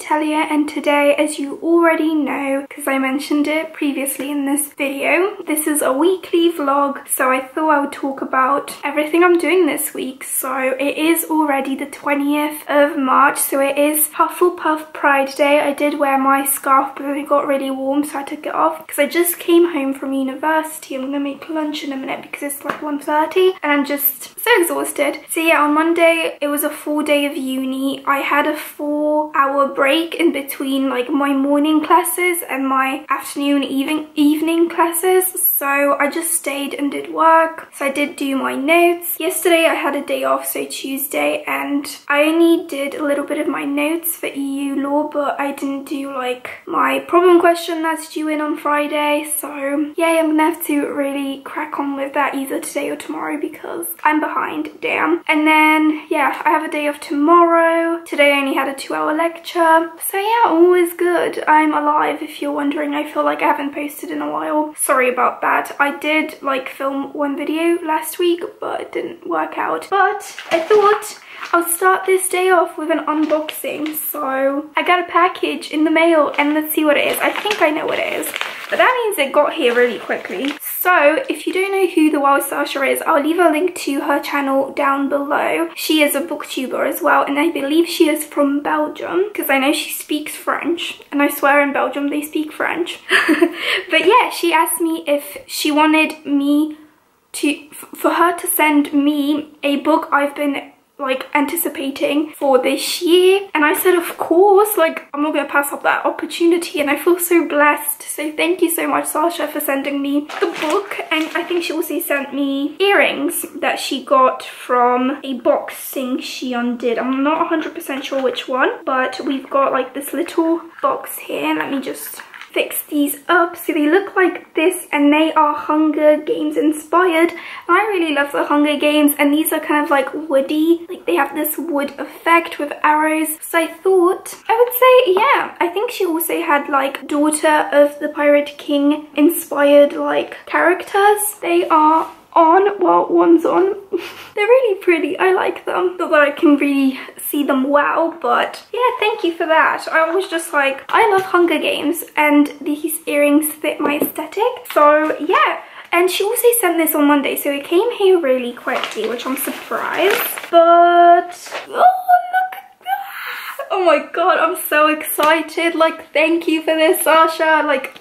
Natalia, and today, as you already know, because I mentioned it previously in this video, this is a weekly vlog, so I thought I would talk about everything I'm doing this week. So it is already the 20th of March, so it is Hufflepuff Pride Day. I did wear my scarf but it got really warm, so I took it off because I just came home from university. I'm gonna make lunch in a minute because it's like 1:30 and I'm just so exhausted. So yeah, on Monday it was a full day of uni. I had a 4-hour break in between like my morning classes and my afternoon evening classes, so I just stayed and did work. So I did do my notes. Yesterday I had a day off, so Tuesday, and I only did a little bit of my notes for EU law, but I didn't do like my problem question that's due in on Friday. So yeah, I'm gonna have to really crack on with that either today or tomorrow because I'm behind, damn. And then yeah, I have a day off tomorrow. Today I only had a 2-hour lecture. So yeah, all is good. I'm alive, if you're wondering. I feel like I haven't posted in a while. Sorry about that. I did like film one video last week, but it didn't work out. But I thought I'll start this day off with an unboxing. So I got a package in the mail and let's see what it is. I think I know what it is, but that means it got here really quickly. So if you don't know who the Wild Sasha is, I'll leave a link to her channel down below. She is a booktuber as well, and I believe she is from Belgium because I know she speaks French, and I swear in Belgium they speak French. But yeah, she asked me if she wanted me for her to send me a book I've been like anticipating for this year, and I said of course, like I'm not gonna pass up that opportunity, and I feel so blessed. So thank you so much, Sasha, for sending me the book. And I think she also sent me earrings that she got from a boxing she undid. I'm not 100% sure which one, but we've got like this little box here. Let me just fix these up. So they look like this, and they are Hunger Games inspired, and I really love the Hunger Games, and these are kind of like woody, like they have this wood effect with arrows. So I thought I would say yeah. I think she also had like Daughter of the Pirate King inspired like characters. They are on, well, one's on. They're really pretty. I like them. Not that I can really see them well, but yeah, thank you for that. I was just like, I love Hunger Games and these earrings fit my aesthetic. So yeah. And she also sent this on Monday, so it came here really quickly, which I'm surprised. But oh, look at that. Oh my god, I'm so excited. Like, thank you for this, Sasha. Like,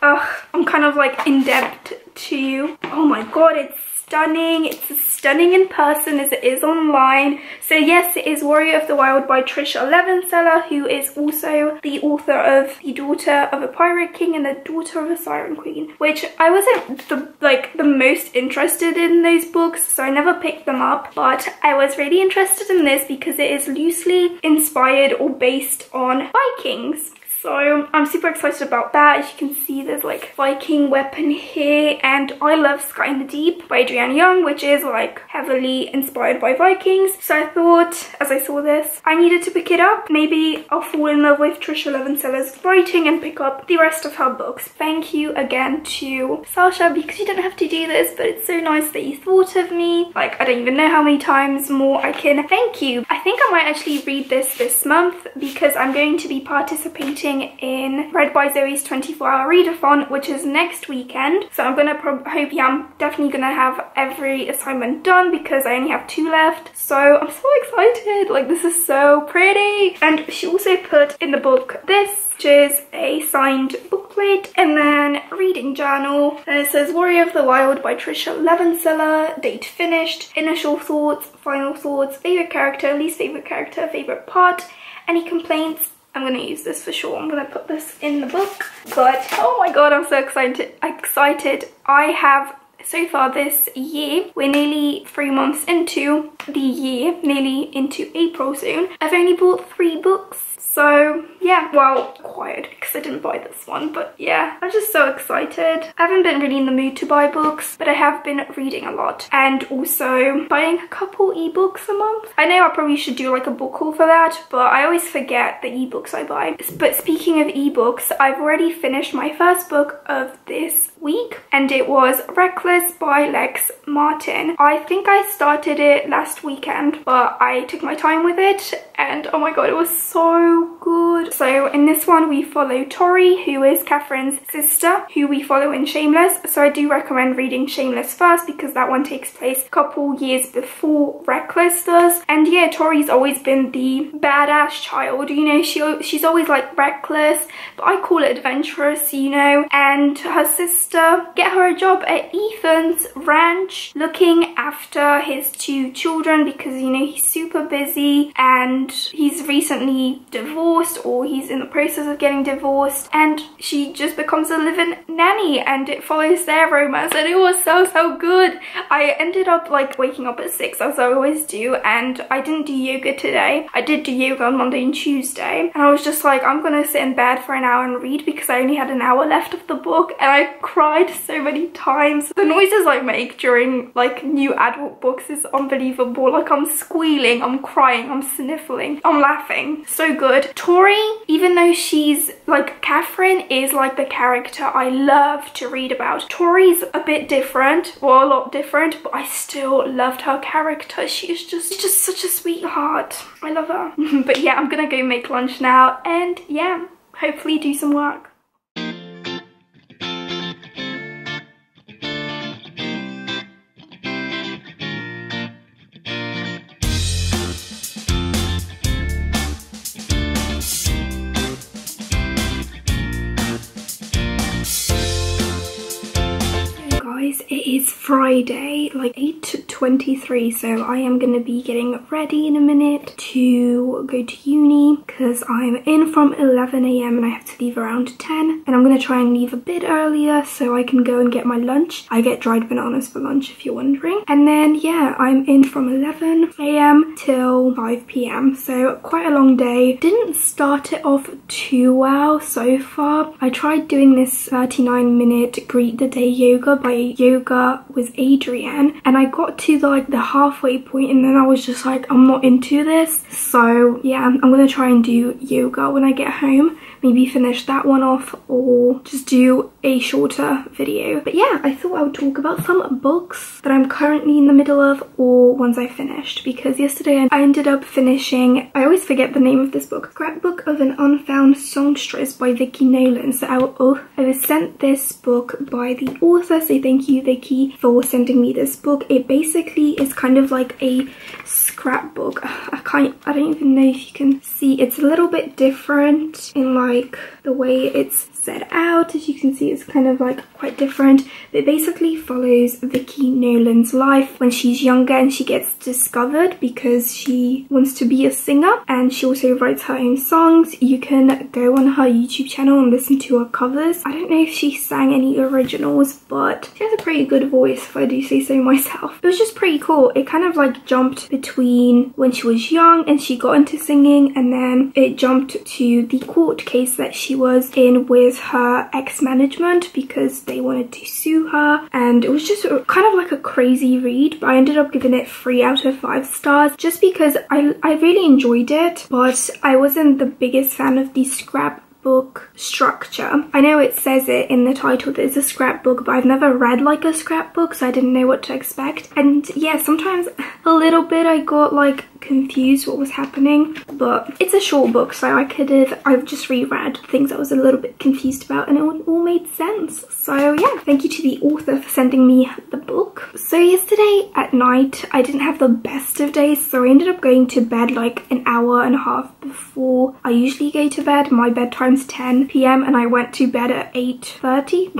I'm kind of like in debt to you. Oh my god, it's stunning. It's as stunning in person as it is online. So yes, it is Warrior of the Wild by Trisha Levenseller, who is also the author of The Daughter of a Pirate King and The Daughter of a Siren Queen, which I wasn't the most interested in those books, so I never picked them up, but I was really interested in this because it is loosely inspired or based on Vikings. So I'm super excited about that. As you can see, there's like Viking weapon here, and I love Sky in the Deep by Adrienne Young, which is like heavily inspired by Vikings. So I thought, as I saw this, I needed to pick it up. Maybe I'll fall in love with Trisha Levenseller's writing and pick up the rest of her books. Thank you again to Sasha, because you don't have to do this, but it's so nice that you thought of me. Like, I don't even know how many times more I can thank you. I think I might actually read this month because I'm going to be participating in Read by Zoe's 24-hour readathon, which is next weekend. So I'm gonna I'm definitely gonna have every assignment done because I only have 2 left. So I'm so excited. Like, this is so pretty. And she also put in the book this, which is a signed booklet, and then reading journal. And it says Warrior of the Wild by Trisha Levenseller, date finished, initial thoughts, final thoughts, favorite character, least favorite character, favorite part, any complaints. I'm going to use this for sure. I'm going to put this in the book. But oh my god, I'm so excited. I have, so far this year, we're nearly 3 months into the year, nearly into April soon. I've only bought 3 books. So yeah, well, quiet because I didn't buy this one, but yeah, I'm just so excited. I haven't been really in the mood to buy books, but I have been reading a lot and also buying a couple ebooks a month. I know I probably should do like a book haul for that, but I always forget the ebooks I buy. But speaking of ebooks, I've already finished my first book of this week, and it was Reckless by Lex Martin. I think I started it last weekend, but I took my time with it, and oh my god, it was so good. So in this one we follow Tori, who is Catherine's sister, who we follow in Shameless. So I do recommend reading Shameless first because that one takes place a couple years before Reckless does. And yeah, Tori's always been the badass child, you know, she's always like reckless, but I call it adventurous, you know. And her sister get her a job at Ethan's ranch looking after his 2 children because, you know, he's super busy and he's recently divorced, or he's in the process of getting divorced, and she just becomes a living nanny, and it follows their romance, and it was so good. I ended up like waking up at 6 as I always do, and I didn't do yoga today. I did do yoga on Monday and Tuesday, and I was just like, I'm gonna sit in bed for an hour and read because I only had an hour left of the book, and I cried so many times. The noises I make during like new adult books is unbelievable. Like I'm squealing, I'm crying, I'm sniffling, I'm laughing. So good. Tori, even though she's like, Catherine is like the character I love to read about. Tori's a bit different, well, a lot different, but I still loved her character. She's just such a sweetheart. I love her. But yeah, I'm gonna go make lunch now and yeah, hopefully do some work. It is Friday, like 8:23, so I am going to be getting ready in a minute to go to uni because I'm in from 11 AM and I have to leave around 10, and I'm going to try and leave a bit earlier so I can go and get my lunch. I get dried bananas for lunch if you're wondering. And then yeah, I'm in from 11 AM till 5 PM, so quite a long day. Didn't start it off too well so far. I tried doing this 39-minute greet the day yoga by Yoga with Adrienne, and I got to like the halfway point and then I was just like, I'm not into this. So yeah, I'm gonna try and do yoga when I get home, maybe finish that one off or just do a shorter video. But yeah, I thought I would talk about some books that I'm currently in the middle of or ones I finished, because yesterday I ended up finishing, I always forget the name of this book, Scrapbook of an Unfound Songstress by Vicky Nolan. So I was sent this book by the author, so thank you Vicky for sending me this book. It basically is kind of like a scrapbook. I don't even know if you can see. It's a little bit different in like the way it's set out. As you can see, it's kind of like quite different. It basically follows Vicky Nolan's life when she's younger and she gets discovered because she wants to be a singer, and she also writes her own songs. You can go on her YouTube channel and listen to her covers. I don't know if she sang any originals, but she has a pretty good voice if I do say so myself. It was just pretty cool. It kind of like jumped between when she was young and she got into singing, and then it jumped to the court case that she was in with her ex-management because they wanted to sue her, and it was just kind of like a crazy read. But I ended up giving it 3 out of 5 stars just because I really enjoyed it, but I wasn't the biggest fan of the scrapbook structure. I know it says it in the title that it's a scrapbook, but I've never read like a scrapbook, so I didn't know what to expect. And yeah, sometimes a little bit I got like confused what was happening, but it's a short book, so I've just reread things I was a little bit confused about and it all made sense. So yeah, thank you to the author for sending me the book. So yesterday at night I didn't have the best of days, so I ended up going to bed like an hour and a half before I usually go to bed. My bedtime's 10 PM and I went to bed at 8:30.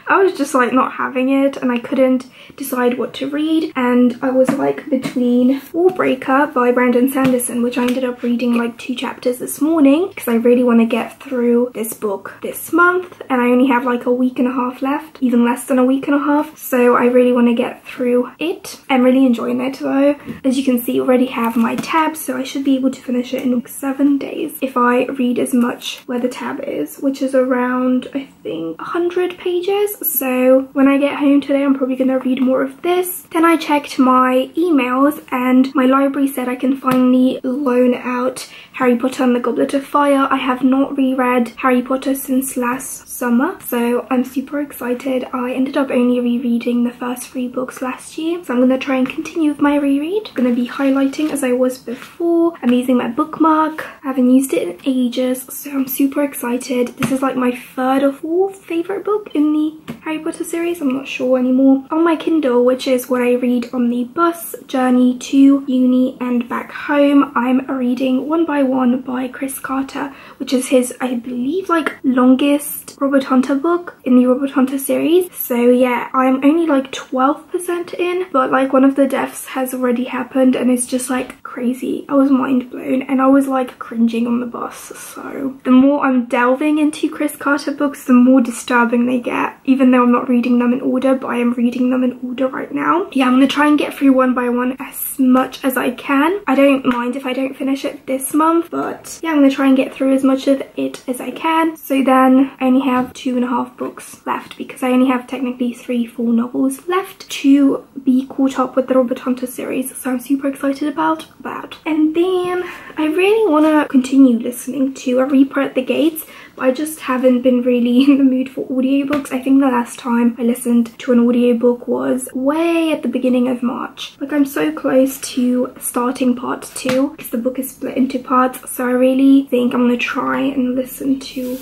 I was just like not having it and I couldn't decide what to read, and I was like between Warbreaker by Brandon Sanderson, which I ended up reading like 2 chapters this morning because I really want to get through this book this month, and I only have like a week and a half left, even less than a week and a half, so I really want to get through it. I'm really enjoying it though. As you can see, I already have my tab, so I should be able to finish it in 7 days if I read as much where the tab is, which is around I think 100 pages. So when I get home today, I'm probably gonna read more of this. Then I checked my emails and my library said I can finally loan out Harry Potter and the Goblet of Fire. I have not reread Harry Potter since last summer, so I'm super excited. I ended up only rereading the first 3 books last year, so I'm going to try and continue with my reread. I'm going to be highlighting as I was before. I'm using my bookmark. I haven't used it in ages, so I'm super excited. This is like my 3rd or 4th favourite book in the Harry Potter series, I'm not sure anymore. On my Kindle, which is what I read on the bus journey to uni and back home, I'm reading One by One by Chris Carter, which is his, I believe, like longest Robert Hunter book in the Robert Hunter series. So yeah, I'm only like 12% in, but like one of the deaths has already happened and it's just like crazy. I was mind blown and I was like cringing on the bus. So the more I'm delving into Chris Carter books, the more disturbing they get, even though I'm not reading them in order, but I am reading them in order right now. Yeah, I'm gonna try and get through One by One as much as I can. I don't mind if I don't finish it this month, but yeah, I'm gonna try and get through as much of it as I can. So then I only have 2.5 books left, because I only have technically 3 full novels left to be caught up with the Robert Hunter series, so I'm super excited about that. And then I really want to continue listening to A Reaper at the Gates, but I just haven't been really in the mood for audiobooks. I think the last time I listened to an audiobook was way at the beginning of March. Like, I'm so close to starting part 2 because the book is split into parts, so I really think I'm gonna try and listen to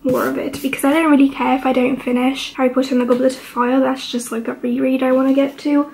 more of it, because I don't really care if I don't finish Harry Potter and the Goblet of Fire. That's just like a reread I want to get to.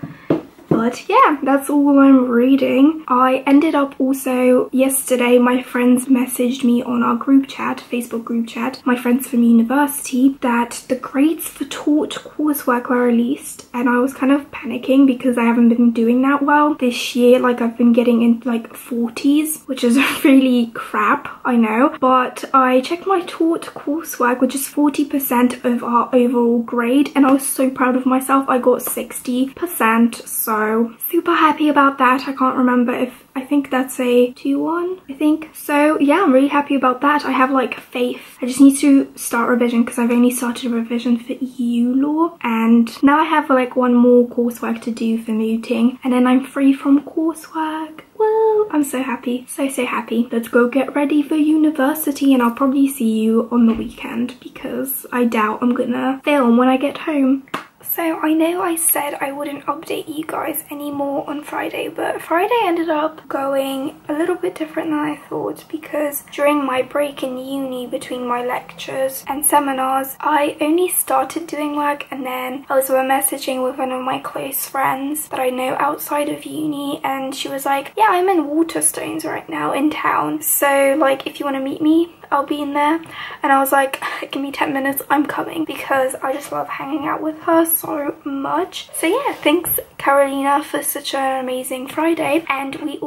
But yeah, that's all I'm reading. I ended up also, yesterday, my friends messaged me on our group chat, Facebook group chat, my friends from university, that the grades for taught coursework were released, and I was kind of panicking because I haven't been doing that well this year. Like, I've been getting in like 40s, which is really crap, I know, but I checked my taught coursework, which is 40% of our overall grade, and I was so proud of myself. I got 60%, so super happy about that. I can't remember if, I think that's a 2-1, I think. So yeah, I'm really happy about that. I have like faith. I just need to start revision because I've only started revision for EU law, and now I have like 1 more coursework to do for mooting, and then I'm free from coursework. Woo! I'm so happy, so happy. Let's go get ready for university, and I'll probably see you on the weekend because I doubt I'm gonna film when I get home. So I know I said I wouldn't update you guys anymore on Friday, but Friday ended up going a little bit different than I thought, because during my break in uni between my lectures and seminars, I only started doing work, and then I was messaging with one of my close friends that I know outside of uni, and she was like, yeah, I'm in Waterstones right now in town, so like if you want to meet me, I'll be in there. And I was like, give me 10 minutes, I'm coming, because I just love hanging out with her so much. So yeah, thanks Carolina for such an amazing Friday. And we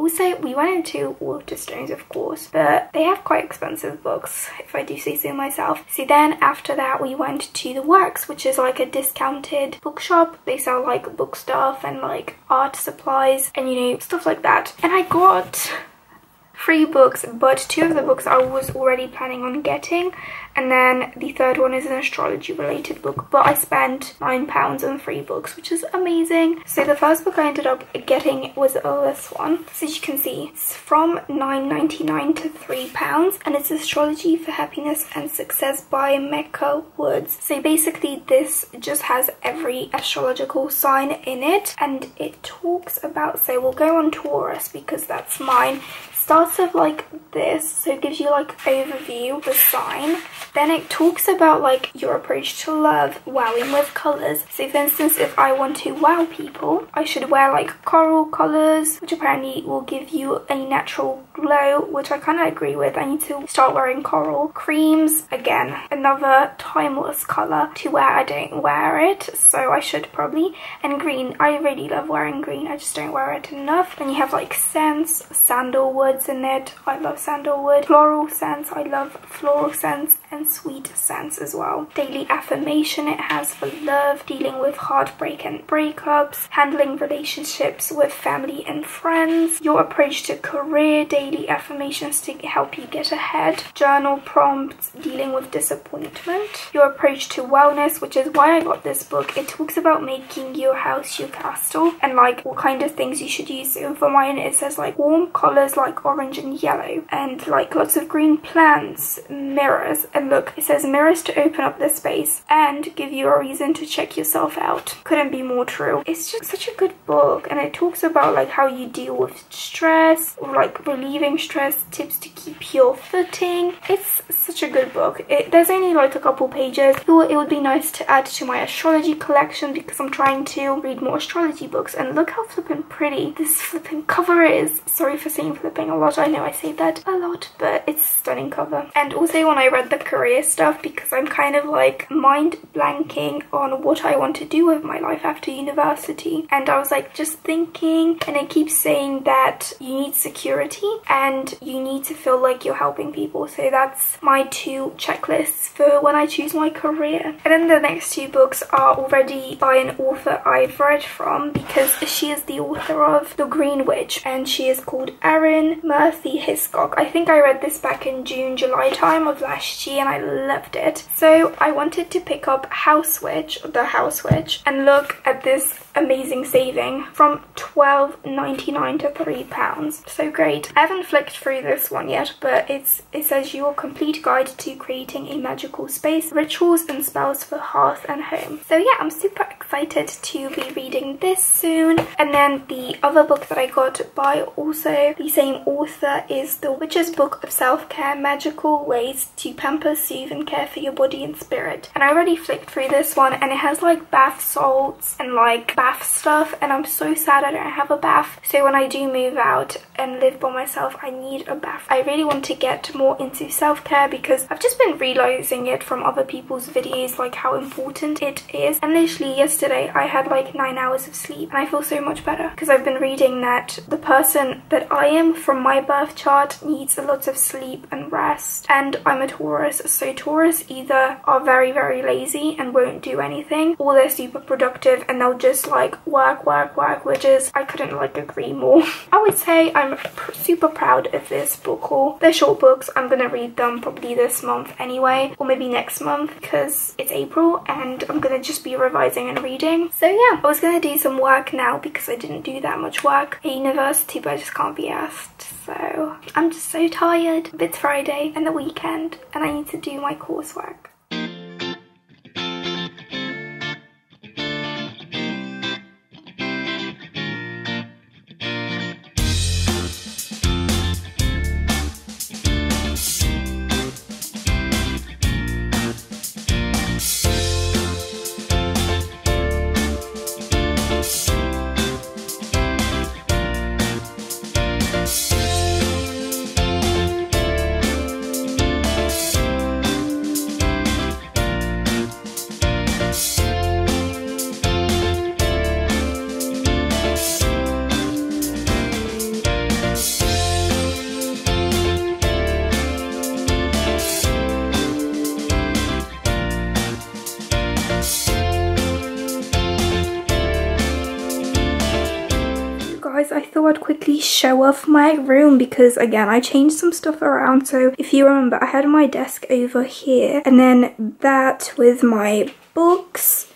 went into Waterstones, of course, but they have quite expensive books, if I do say so myself. So then after that we went to the Works, which is like a discounted bookshop. They sell like book stuff and like art supplies and, you know, stuff like that. And I got 3 books, but 2 of the books I was already planning on getting, and then the 3rd one is an astrology related book, but I spent £9 on 3 books, which is amazing. So the first book I ended up getting was this one. So as you can see, it's from £9.99 to £3, and it's Astrology for Happiness and Success by Mecca Woods. So basically this just has every astrological sign in it, and it talks about, so we'll go on Taurus because that's mine. Starts off like this, so it gives you like overview of the sign. Then it talks about like your approach to love, wowing with colours. So for instance, if I want to wow people, I should wear like coral colours, which apparently will give you a natural glow, which I kind of agree with. I need to start wearing coral. Creams, again, another timeless colour to wear. I don't wear it, so I should probably. And green, I really love wearing green, I just don't wear it enough. Then you have like scents, sandalwood in it, I love sandalwood. Floral scents, I love floral scents, and sweet scents as well. Daily affirmation it has for love, dealing with heartbreak and breakups, handling relationships with family and friends, your approach to career, daily affirmations to help you get ahead, journal prompts, dealing with disappointment, your approach to wellness, which is why I got this book. It talks about making your house your castle and like what kind of things you should use. So for mine it says like warm colours like orange and yellow, and like lots of green plants, mirrors, and look, it says mirrors to open up the space and give you a reason to check yourself out. Couldn't be more true. It's just such a good book, and it talks about like how you deal with stress, or like relieving stress, tips to keep your footing. It's such a good book. There's only like a couple pages. I thought it would be nice to add to my astrology collection because I'm trying to read more astrology books, and look how flippin' pretty this flippin' cover is. Sorry for saying flipping a lot, I know I say that a lot, but it's a stunning cover. And also when I read the career stuff, because I'm kind of like mind blanking on what I want to do with my life after university, and I was like just thinking, and it keeps saying that you need security and you need to feel like you're helping people. So that's my two checklists for when I choose my career. And then the next two books are already by an author I've read from, because she is the author of The Green Witch, and she is called Erin Murphy Hiscock. I think I read this back in June, July time of last year, and I loved it. So I wanted to pick up The House Witch, and look at this amazing saving from £12.99 to £3. So great. I haven't flicked through this one yet, but it says your complete guide to creating a magical space, rituals and spells for hearth and home. So yeah, I'm super excited to be reading this soon. And then the other book that I got by also the same author is The Witch's Book of Self-Care, Magical Ways to Pamper, Soothe and Care for Your Body and Spirit. And I already flicked through this one, and it has like bath salts and like bath stuff, and I'm so sad I don't have a bath. So when I do move out and live by myself, I need a bath. I really want to get more into self-care because I've just been realizing it from other people's videos, like how important it is. And literally yesterday I had like 9 hours of sleep, and I feel so much better because I've been reading that the person that I am from my birth chart needs a lot of sleep and rest, and I'm a Taurus, so Taurus either are very lazy and won't do anything, or they're super productive and they'll just like work, which is, I couldn't like agree more. I would say I'm super proud of this book haul. They're short books. I'm gonna read them probably this month anyway, or maybe next month because it's April and I'm gonna just be revising and reading. So yeah, I was gonna do some work now because I didn't do that much work at university, but I just can't be asked. So I'm just so tired. It's Friday and the weekend, and I need to do my coursework. I thought I'd quickly show off my room because again I changed some stuff around. So if you remember, I had my desk over here and then that with my books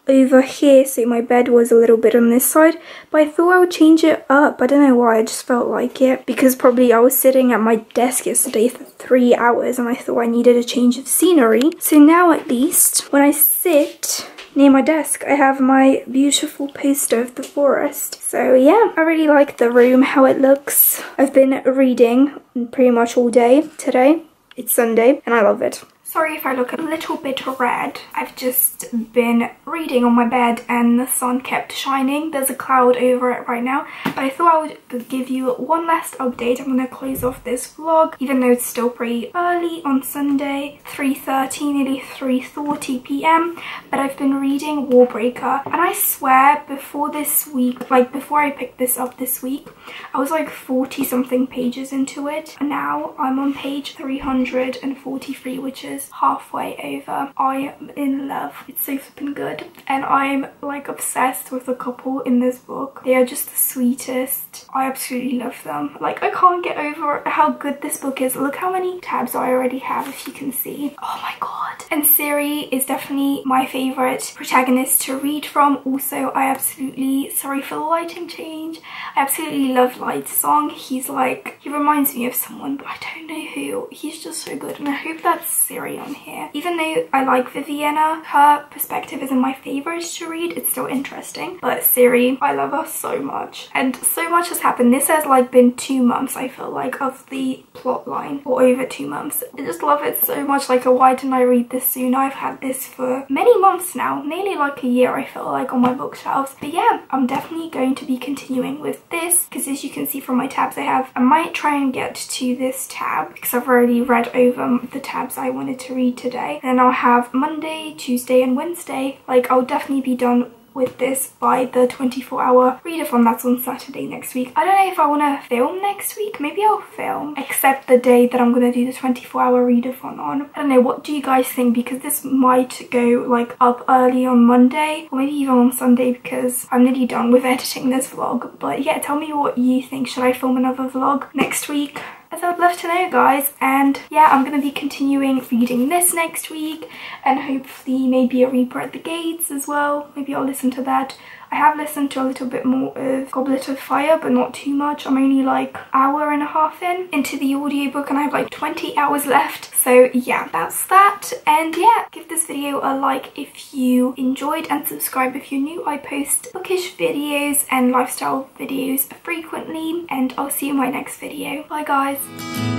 over here, so my bed was a little bit on this side, but I thought I would change it up. I don't know why, I just felt like it because probably I was sitting at my desk yesterday for 3 hours and I thought I needed a change of scenery. So now at least when I sit near my desk I have my beautiful poster of the forest. So yeah, I really like the room, how it looks. I've been reading pretty much all day today. It's Sunday and I love it. Sorry if I look a little bit red. I've just been reading on my bed and the sun kept shining. There's a cloud over it right now. But I thought I would give you one last update. I'm going to close off this vlog, even though it's still pretty early on Sunday, 3:30, nearly 3:40 p.m. But I've been reading Warbreaker. And I swear before this week, like before I picked this up this week, I was like 40 something pages into it. And now I'm on page 343, which is chapters halfway over. I am in love. It's so flipping good, and I'm like obsessed with the couple in this book. They are just the sweetest. I absolutely love them. Like, I can't get over how good this book is. Look how many tabs I already have, if you can see. Oh my god. And Siri is definitely my favorite protagonist to read from. Also, I absolutely, sorry for the lighting change, I absolutely love Light's song. He's like, he reminds me of someone, but I don't know who. He's just so good, and I hope that's Siri on here. Even though I like Viviana, her perspective isn't my favorite to read, it's still interesting. But Siri, I love her so much, and so much has happened. This has like been 2 months, I feel like, of the plot line, or over 2 months. I just love it so much. Like, why didn't I read this sooner? I've had this for many months now, nearly like a year, I feel like, on my bookshelves. But yeah, I'm definitely going to be continuing with this, because as you can see from my tabs I might try and get to this tab, because I've already read over the tabs I wanted to read today. Then I'll have Monday, Tuesday and Wednesday. Like, I'll definitely be done with this by the 24-hour readathon that's on Saturday next week. I don't know if I want to film next week. Maybe I'll film, except the day that I'm going to do the 24-hour readathon on. I don't know, what do you guys think? Because this might go like up early on Monday, or maybe even on Sunday, because I'm nearly done with editing this vlog. But yeah, tell me what you think. Should I film another vlog next week? As I would love to know, guys. And yeah, I'm going to be continuing reading this next week, and hopefully maybe a Reaper at the Gates as well. Maybe I'll listen to that. I have listened to a little bit more of Goblet of Fire, but not too much. I'm only like hour and a half into the audiobook, and I have like 20 hours left. So yeah, that's that. And yeah, give this video a like if you enjoyed, and subscribe if you're new. I post bookish videos and lifestyle videos frequently, and I'll see you in my next video. Bye guys.